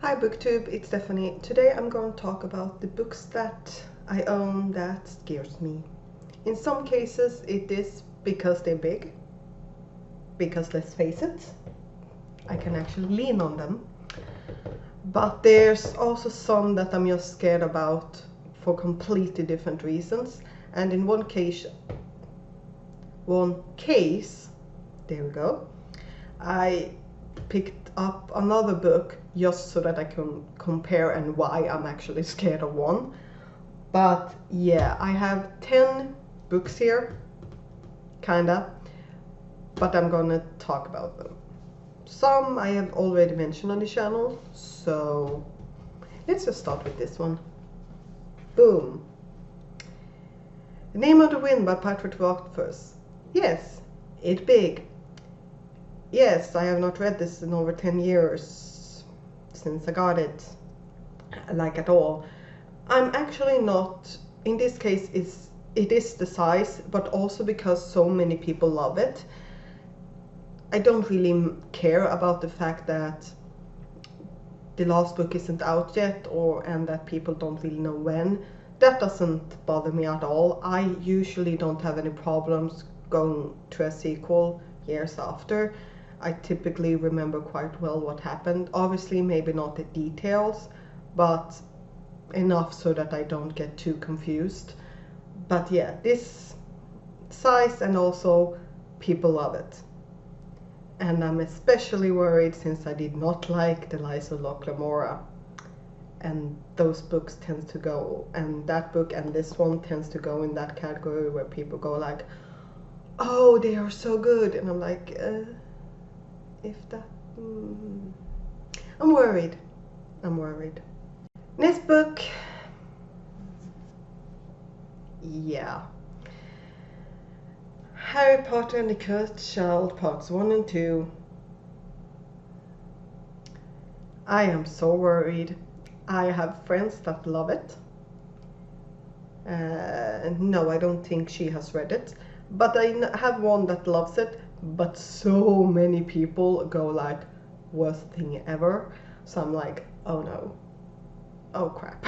Hi Booktube, it's Stephanie. Today I'm going to talk about the books that I own that scares me. In some cases it is because they're big, because let's face it, I can actually lean on them. But there's also some that I'm just scared about for completely different reasons. And in one case, there we go, I picked up another book just so that I can compare and why I'm actually scared of one. But yeah, I have 10 books here, kinda, but I'm gonna talk about them. Some I have already mentioned on the channel, so let's just start with this one. Boom. The Name of the Wind by Patrick Rothfuss. Yes, it's big. Yes, I have not read this in over 10 years since I got it, like at all. I'm actually not, in this case it is the size, but also because so many people love it. I don't really care about the fact that the last book isn't out yet and that people don't really know when. That doesn't bother me at all. I usually don't have any problems going to a sequel years after. I typically remember quite well what happened. Obviously, maybe not the details, but enough so that I don't get too confused. But yeah, this size and also people love it. And I'm especially worried since I did not like The Lies of Locke Lamora. And those books tend to go, and that book and this one tends to go in that category where people go like, oh, they are so good. And I'm like, if that... I'm worried. Next book. Yeah. Harry Potter and the Cursed Child, Parts 1 and 2. I am so worried. I have friends that love it. No, I don't think she has read it. But I have one that loves it. But so many people go like, worst thing ever. So I'm like, oh no. Oh crap.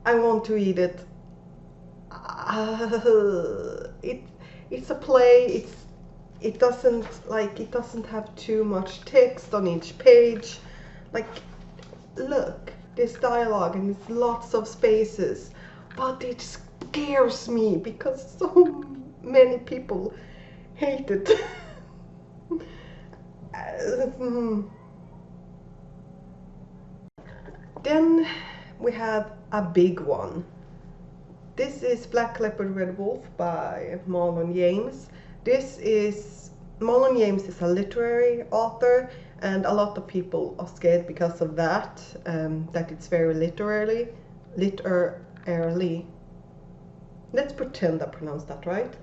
I want to read it. It's a play. It doesn't have too much text on each page. Like, look, there's dialogue and there's lots of spaces, but it scares me because so many people hate it. Then we have a big one. This is Black Leopard, Werewolf by Marlon James. Marlon James is a literary author, and a lot of people are scared because of that, that it's very literary. Let's pretend I pronounced that right.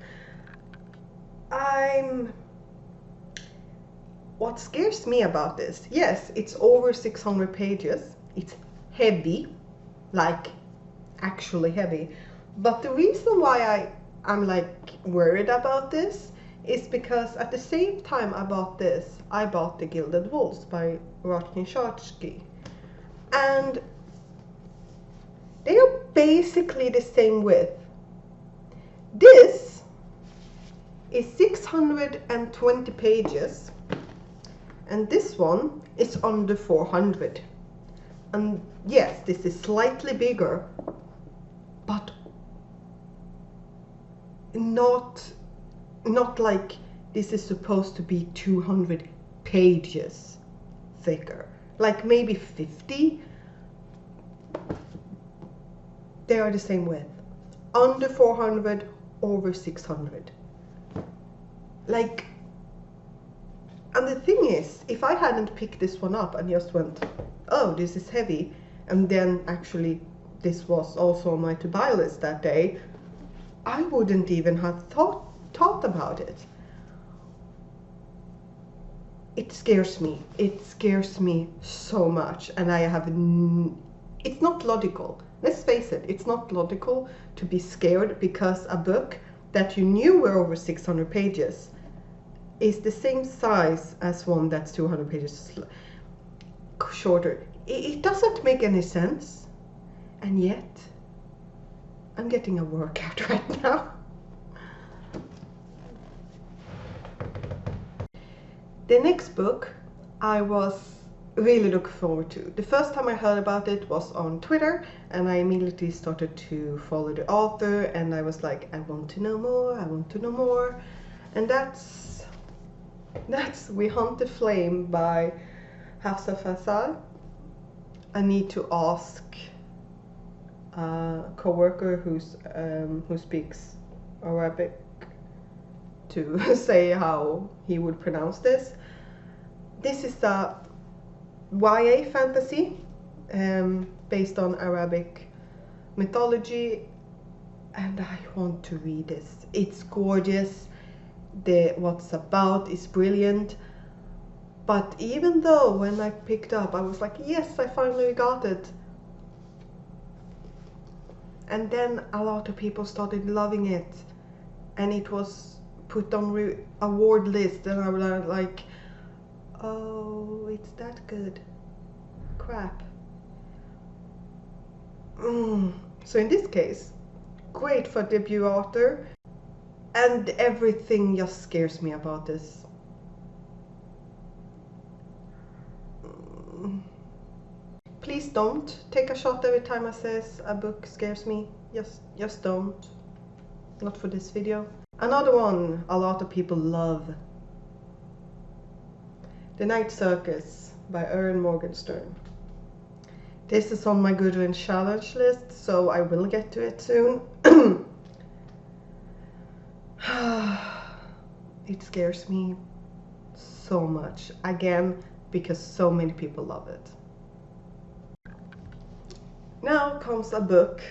What scares me about this, yes, it's over 600 pages. It's heavy, like actually heavy. But the reason why I'm like worried about this is because at the same time I bought this, I bought The Gilded Wolves by Rotkin. And they are basically the same width. This is 620 pages and this one is under 400. And yes, this is slightly bigger, but not like this is supposed to be 200 pages thicker, like maybe 50. They are the same width, under 400, over 600. Like, and the thing is, if I hadn't picked this one up and just went, oh, this is heavy, and then actually this was also on my to-buy list that day, I wouldn't even have thought about it. It scares me. It scares me so much, and I have it's not logical. Let's face it, it's not logical to be scared because a book that you knew were over 600 pages is the same size as one that's 200 pages. shorter. It doesn't make any sense, and yet I'm getting a workout right now. The next book I was really looking forward to. The first time I heard about it was on Twitter, and I immediately started to follow the author, and I was like, I want to know more, I want to know more. And that's We Hunt the Flame by Hafsa. I need to ask a co-worker who speaks Arabic to say how he would pronounce this. This is a YA fantasy based on Arabic mythology, and I want to read this. It's gorgeous. What's about is brilliant. But even though when I picked up, I was like, yes, I finally got it. And then a lot of people started loving it, and it was put on award list, and I was like, oh, it's that good. Crap. So in this case, great for debut author, and everything just scares me about this. Please don't take a shot every time I says a book scares me. Just don't. Not for this video. Another one a lot of people love. The Night Circus by Erin Morgenstern. This is on my Goodwin challenge list, so I will get to it soon. It scares me so much. Again, because so many people love it. Now comes a book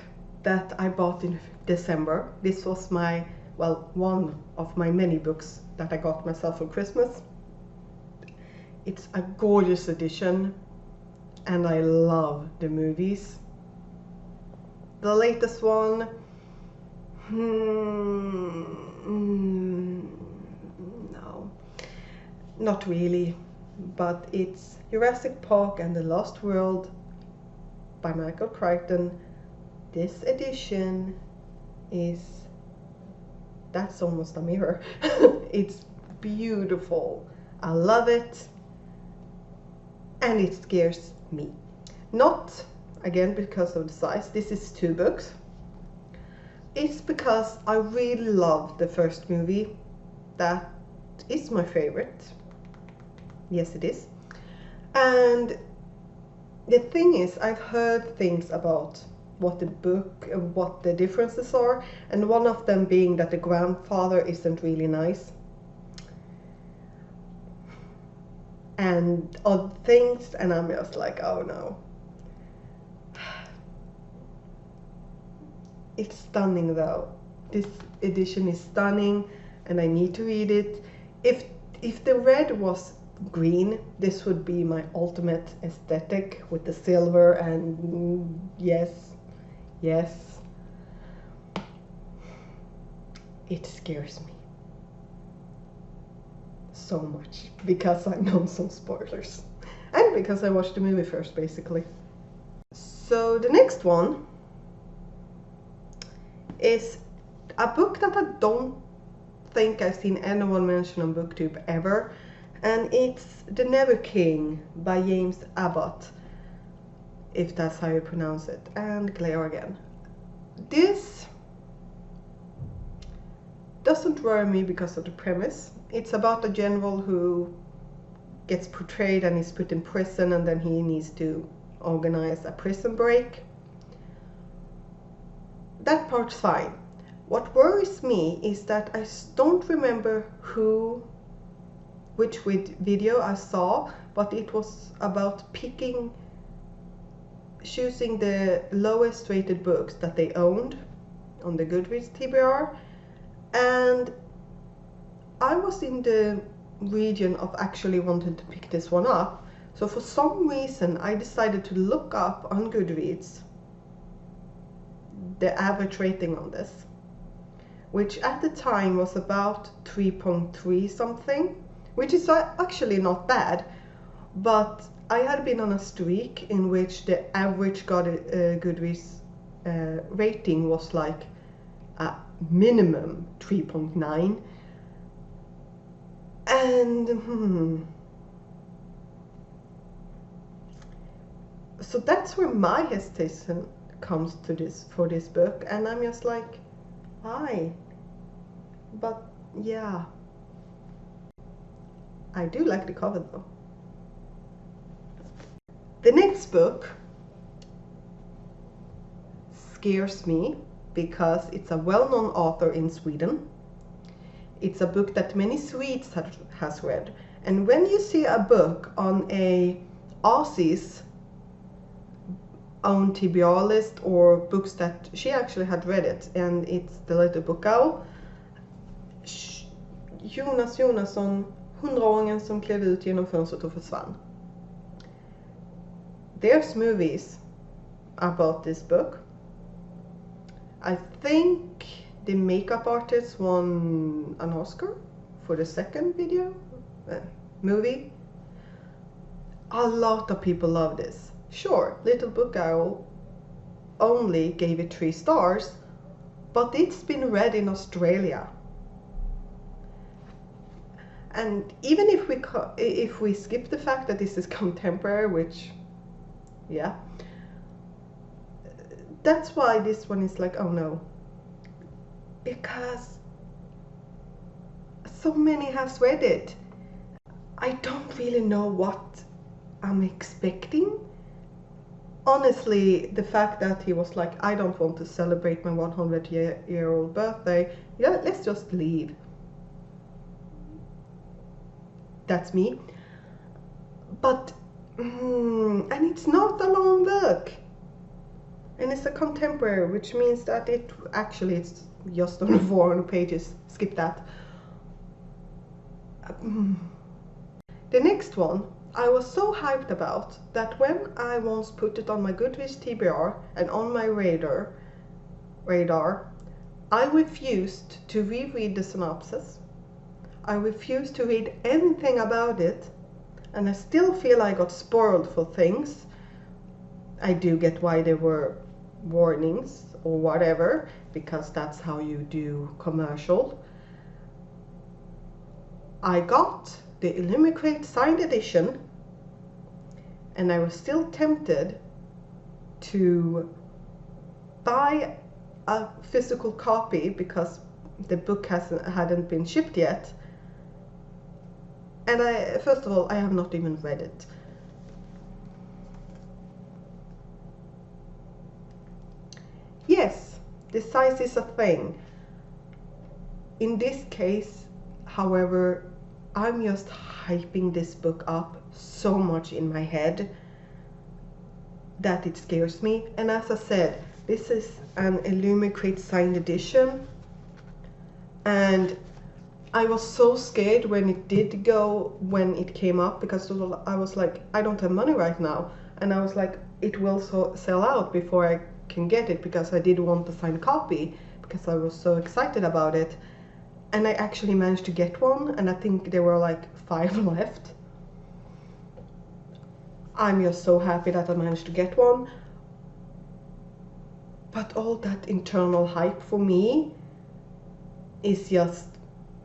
that I bought in December. This was one of my many books that I got myself for Christmas. It's a gorgeous edition, and I love the movies. The latest one, no, not really, but it's Jurassic Park and the Lost World by Michael Crichton. This edition that's almost a mirror. It's beautiful. I love it. And it scares me. Not, again, because of the size. This is 2 books. It's because I really love the first movie. That is my favorite. Yes, it is. And the thing is, I've heard things about what the differences are, and one of them being that the grandfather isn't really nice. And odd things, and I'm just like, oh no. It's stunning though. This edition is stunning, and I need to read it. If the red was green, this would be my ultimate aesthetic with the silver, and yes, it scares me so much because I know some spoilers, and because I watched the movie first, basically. So the next one is a book that I don't think I've seen anyone mention on BookTube ever, and it's The Never King by James Abbott, if that's how you pronounce it, and glare again. This doesn't worry me because of the premise. It's about a general who gets portrayed and is put in prison, and then he needs to organize a prison break. That part's fine. What worries me is that I don't remember which video I saw, but it was about choosing the lowest rated books that they owned on the Goodreads TBR, and I was in the region of actually wanting to pick this one up. So for some reason I decided to look up on Goodreads the average rating on this, which at the time was about 3.3 something, which is actually not bad. But I had been on a streak in which the average Goodreads rating was like a minimum 3.9. And so that's where my hesitation comes to this for this book, and I'm just like, why? But yeah, I do like the cover though. The next book scares me because it's a well-known author in Sweden. It's a book that many Swedes has read, and when you see a book on a Aussie's own TBR list or books that she actually had read it, and it's The Little Book Owl, Jonas Jonasson, 100-åringen som klev ut genom fönstret och försvann. There's movies about this book. I think the makeup artist won an Oscar for the second movie. A lot of people love this. Sure, Little Book Owl only gave it 3 stars, but it's been read in Australia. And even if we skip the fact that this is contemporary, which, yeah, that's why this one is like, oh no, because so many has read it. I don't really know what I'm expecting. Honestly, the fact that he was like, I don't want to celebrate my 100-year-old birthday, yeah, let's just leave. That's me. But and it's not a long book, and it's a contemporary, which means that it's just on 400 pages. Skip that. The next one I was so hyped about that when I once put it on my Goodreads TBR and on my radar, I refused to reread the synopsis. I refused to read anything about it, and I still feel I got spoiled for things. I do get why there were warnings or whatever, because that's how you do commercial. I got the Illuminate signed edition, and I was still tempted to buy a physical copy because the book hadn't been shipped yet. And first of all, I have not even read it. Yes, the size is a thing. In this case, however, I'm just hyping this book up so much in my head that it scares me. And as I said, this is an Illuminate signed edition, and I was so scared when it came up, because I was like, I don't have money right now, and I was like, it will sell out before I can get it, because I did want the signed copy because I was so excited about it. And I actually managed to get one, and I think there were like 5 left. I'm just so happy that I managed to get one. But all that internal hype for me is just,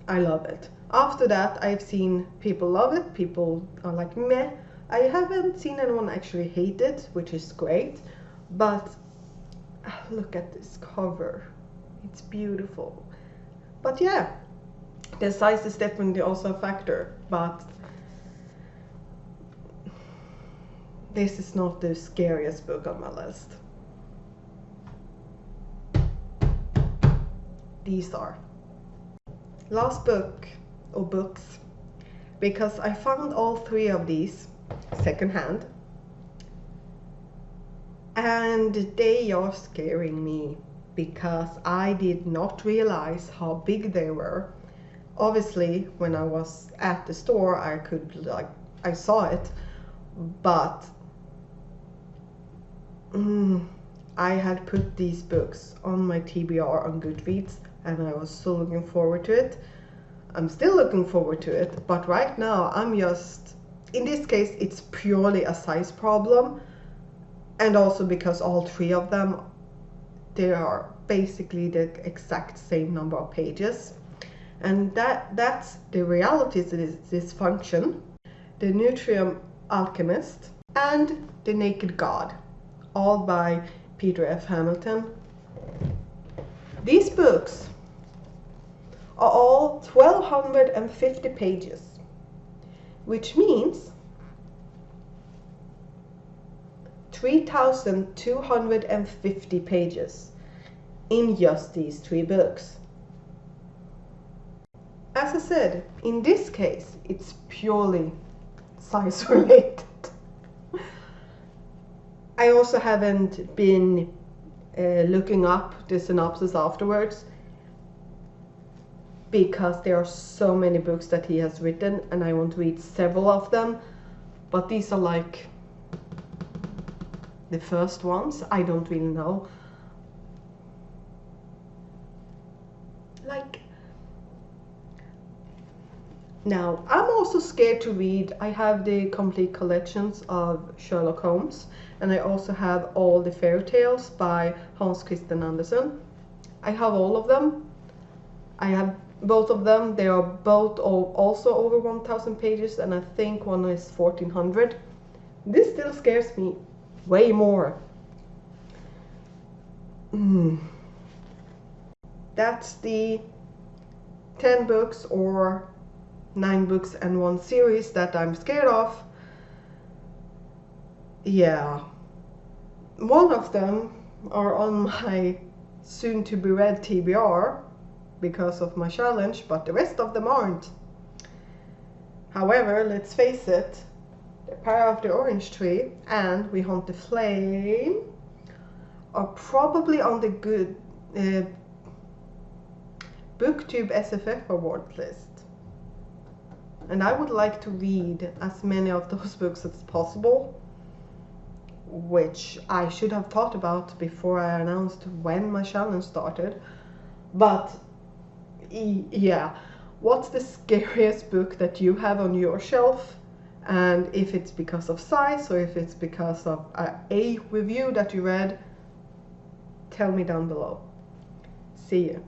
I love it. After that, I've seen people love it, people are like meh. I haven't seen anyone actually hate it, which is great. But look at this cover, it's beautiful. But yeah, the size is definitely also a factor, but this is not the scariest book on my list. These are. Last book, or books, because I found all 3 of these secondhand, and they are scaring me because I did not realize how big they were. Obviously, when I was at the store, I saw it, but I had put these books on my TBR on Goodreads, and I was so looking forward to it. I'm still looking forward to it, but right now in this case, it's purely a size problem, and also because all three of them, they are basically the exact same number of pages. And that's the realities of this function, the Nutrium Alchemist, and The Naked God, all by Peter F. Hamilton. These books are all 1250 pages, which means 3250 pages in just these three books. As I said, in this case, it's purely size related. I also haven't been looking up the synopsis afterwards, because there are so many books that he has written and I want to read several of them, but these are like the first ones. I don't really know. Like, now I'm also scared to read. I have the complete collections of Sherlock Holmes, and I also have all the fairy tales by Hans Christian Andersen. I have all of them. I have both of them. They are both also over 1000 pages, and I think one is 1400. This still scares me way more. That's the 10 books or 9 books and 1 series that I'm scared of. Yeah, one of them are on my soon to be read TBR because of my challenge, but the rest of them aren't. However, let's face it, The Power of the Orange Tree and We Hunt the Flame are probably on the good BookTube SFF Awards list. And I would like to read as many of those books as possible, which I should have thought about before I announced when my challenge started. But yeah, what's the scariest book that you have on your shelf? And if it's because of size or if it's because of a review that you read, tell me down below. See you.